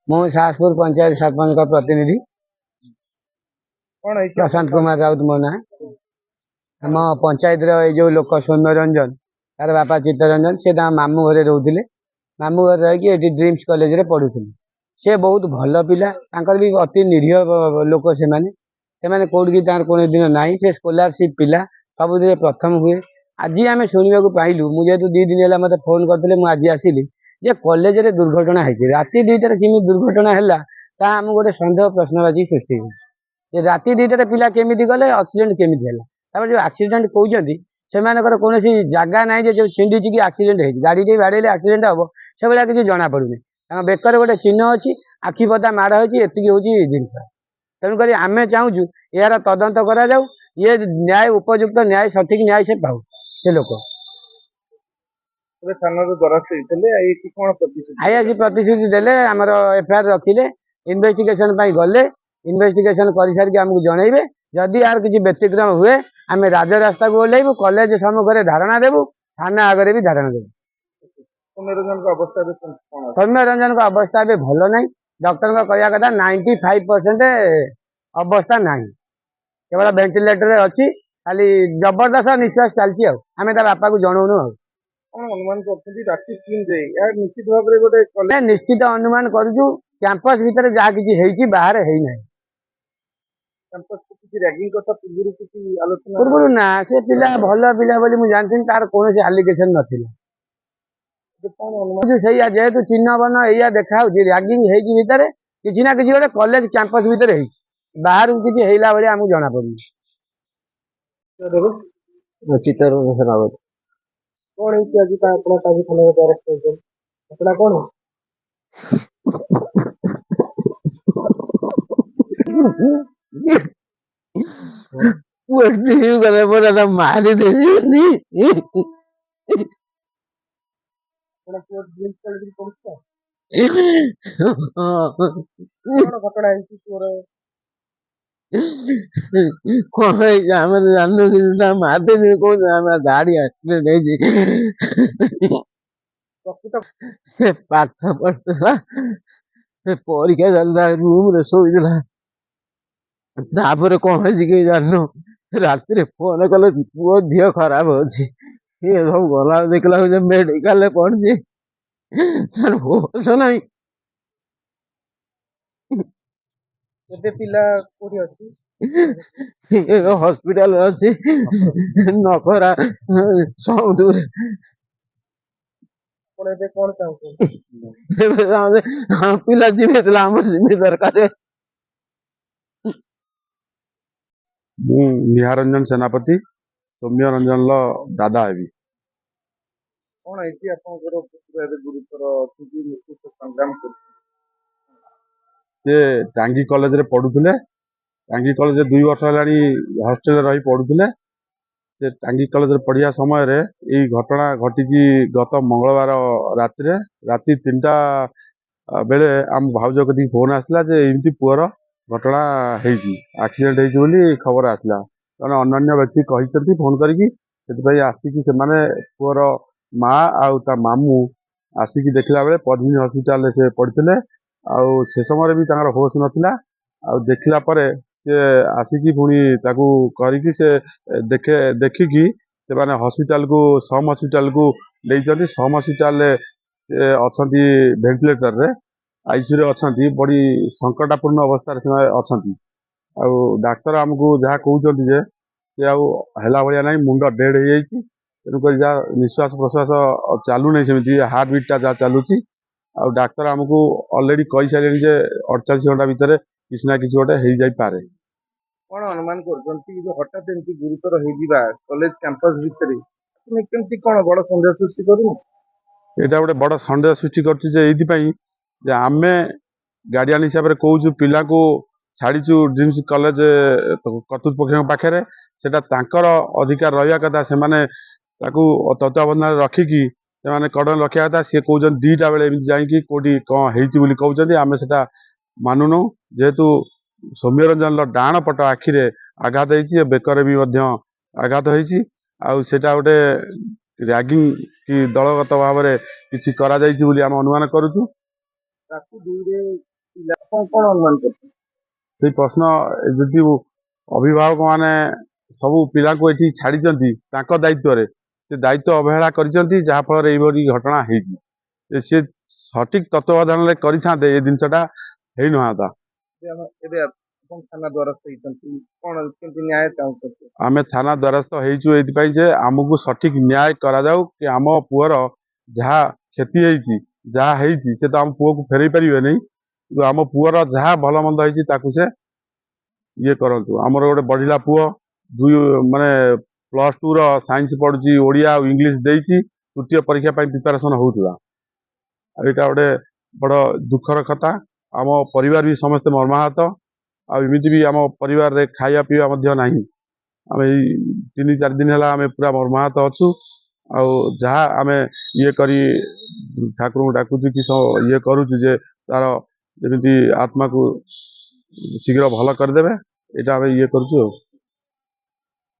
मु सासपुर पंचायत सरपंच का प्रतिनिधि कौन है प्रशांत कुमार राउत मो ना आम पंचायत जो लोक सौम्य रंजन तार बापा चित्तरंजन से मामू घरे रोते मामू घर रही ड्रीम्स कॉलेज रे पढ़ुले से बहुत भल पिला भी अति निरीह लोक से कौटी कौन दिन ना से स्कॉलरशिप पिला सब प्रथम हुए आज आम शुणा पाइलु मुझे 2 दिन है मत फोन करते मुझे आसिली जे कॉलेज रे दुर्घटना है राति 2टार किमी दुर्घटना है आम गोटे सन्देह प्रश्नवाची सृष्टि हो राति 2टार पिला केमी गले एक्सीडेंट केमी है जो एक्सीडेंट कहते से कौन जगह ना जो छिंडी कि एक्सीडेंट है गाड़ी बाड़े एक्सीडेंट हम से भाया किसी जना पड़ूनी बेकर गोटे चिन्ह अच्छी आखि पता माड़ होती हूँ जिनस तेणुक आम चाहूँ यार तदंत करा जाऊ ये न्याय उपयुक्त न्याय सठिक न्याय से पाऊ से लोक आईआईसी प्रतिश्रुति देले आमर एफआईआर रखिले इन्वेस्टिगेशन गले इन्वेस्टिगेशन कर सारिक आमको जनइबे जदि यार किसी व्यतिक्रम हुए आम राजरास्ता को ओह्लैबू कॉलेज सम्मुखें धारणा देवु थाना आगे भी धारणा देवु सौम्य रंजन का अवस्था भी भल ना डॉक्टर कहया कथा 95% अवस्था ना केवल वेंटिलेटर अच्छी खाली जबरदस्त निश्वास चलती आम बापा को जनौनु निश्चित अनुमान करूँ कैंपस भितर जहाँ किसी बाहर है ना पूर्व ना से पिला भल पिला बोली मुझे जानती तार कौन आलिगेसन नाला जेहेतु चिन्ह बर्ण या देखा रैगिंग भितर किसी ना किसी गोटे कॉलेज कैंपस भितर बाहर किसी हैला भाई आमको जना पड़ू चित्तरंजन सेनापति कौन कौन मारी कौन जानू कि मारते कौन गाड़ी एक्सीडेंट से पाठ पढ़ा से परीक्षा चलता रूम रे शोला तापर कौन है जानू राति फोन कल पुओ दिह खराब अच्छी ये सब गला देखला मेडिकल पड़ी होश ना हॉस्पिटल अच्छी नखरा साउंड पिला जीवे जीवे दरकार निहारंजन सेनापति सौम्य रंजन दादा है कौन है गुरुतर संग्राम से टांगी कॉलेज रे पढ़ुले टांगी कॉलेज 2 वर्ष है हॉस्टेल रही पढ़ुले से टांगी कॉलेज रे पढ़िया समय रे यही घटना घटी गत मंगलवार राति 3टा बेले आम भाउज कदी फोन आसला जे एमती पुअर घटना एक्सीडेंट होती खबर आसला जड़े अन्य व्यक्ति कही फोन करके आसिकी से पुअर माँ आउ ता मामू आसिकी देखला बेले पद्मिनी हॉस्पिटल से पड़ते आउ से समय भी तांकर होश नथिला आउ देखला परे से आसिकी पुणी ताकू करके से देखिकी से माने हॉस्पिटल को सम हॉस्पिटल को ले जाती सम हॉस्पिटल अच्छा वेंटिलेटर रे आईसीयू रे अच्छा बड़ी संकटापूर्ण अवस्था अच्छा डाक्तर आमको जहाँ कहते जे से आला भाया ना मुंड डेड हो जाती तेणुक जहाँ निश्वास प्रश्वास चलू नहीं सेमती हार्ट बीटा जहाँ चलुची आ डाक्तर आमको ऑलरेडी कही सारे 48 घंटा भितर किसी ना किसी गोटे हो जाए कौन अनुमान कर हठात एमती गुरुतर हो कॉलेज कैंपस भितर केमती कौन बड़ सन्देह सृष्टि करूँ यहाँ गोटे बड़ सन्देह सृष्टि कर आम गार्डियन हिसाब से कहूँ पिला को छाड़ीचु ड्रीम्स कॉलेज कर्तृपक्ष पाखे से अधिकार रहा कथा से तत्वावधान रखिकी से कड़न रखा था सी कौन 2टा बेले जाकि कौटी कौन कहते आम से मानुनु जेहेतु सौम्य रंजन डाण पट आखिरे आघात होती बेकर भी आघात होती आटा गोटे रैगिंग कि दलगत भाव में किसी आम अनुमान करुचु ଆପଣ କଣ ଅନୁମାନ କରୁଛନ୍ତି? ସେଇ ପ୍ରଶ୍ନ ଯଦି ଅଭିଭାବକ ମାନେ ସବୁ ପିଲାଙ୍କୁ ଏଠି ଛାଡ଼ିଛନ୍ତି ତାଙ୍କ ଦାୟିତ୍ୱରେ, ସେ ଦାୟିତ୍ୱ ଅବହେଳା କରିଛନ୍ତି, ଯାହାଫଳରେ ଏଇଭଳି ଘଟଣା ହେଇଛି। ସେ ସଠିକ୍ ତତ୍ତ୍ୱାବଧାନରେ କରିଥାନ୍ତେ ଏ ଜିନିଷଟା ହେଇନଥାନ୍ତା। ଏବେ ଆପଣ ଥାନା ଦ୍ୱାରସ୍ଥ ହେଇଛନ୍ତି, କଣ କେମିତି ନ୍ୟାୟ ଚାହୁଁଛନ୍ତି? ଆମେ ଥାନା ଦ୍ୱାରସ୍ଥ ହେଇଛୁ ଏଇଥିପାଇଁ ଯେ ଆମକୁ ସଠିକ୍ ନ୍ୟାୟ କରାଯାଉ, କି ଆମ ପୁଅର ଯାହା କ୍ଷତି ହେଇଛି, ଯାହା ହେଇଛି, ସେ ତ ଆମ ପୁଅକୁ ଫେରେଇ ପାରିବେନି, କିନ୍ତୁ ଆମ ପୁଅର ଯାହା ଭଲ ମନ୍ଦ ହେଇଛି ତାକୁ ସେ ଇଏ କରନ୍ତୁ। ଆମର ଗୋଟେ ବଢିଲା ପୁଅ, ମାନେ +2 ର ସାଇନ୍ସ ପଢୁଛି, ଓଡ଼ିଆ ଆଉ ଇଂଲିଶ ଦେଇଛି, ତୃତୀୟ ପରୀକ୍ଷା ପାଇଁ ପ୍ରିପାରେସନ୍ ହଉଥିଲା। ଆଉ ଏଇଟା ଗୋଟେ ବଡ଼ ଦୁଃଖର କଥା। ଆମ ପରିବାର ବି ସମସ୍ତେ ମର୍ମାହତ। ଆଉ ଏମିତି ବି ଆମ ପରିବାରରେ ଖାଇବା ପିଇବା ମଧ୍ୟ ନାହିଁ। ଆମେ ଏଇ 3-4 ଦିନ ହେଲା ଆମେ ପୁରା ମର୍ମାହତ ଅଛୁ। ଆଉ ଯାହା ଆମେ ଇଏ କରି ଠାକୁରଙ୍କୁ ଡାକୁଛୁ କି ଇଏ କରୁଛୁ ଯେ ତାର ଯେମିତି ଆତ୍ମାକୁ ଶୀଘ୍ର ଭଲ କରିଦେବେ, ଏଇଟା ଆମେ ଇଏ କରୁଛୁ ଆଉ।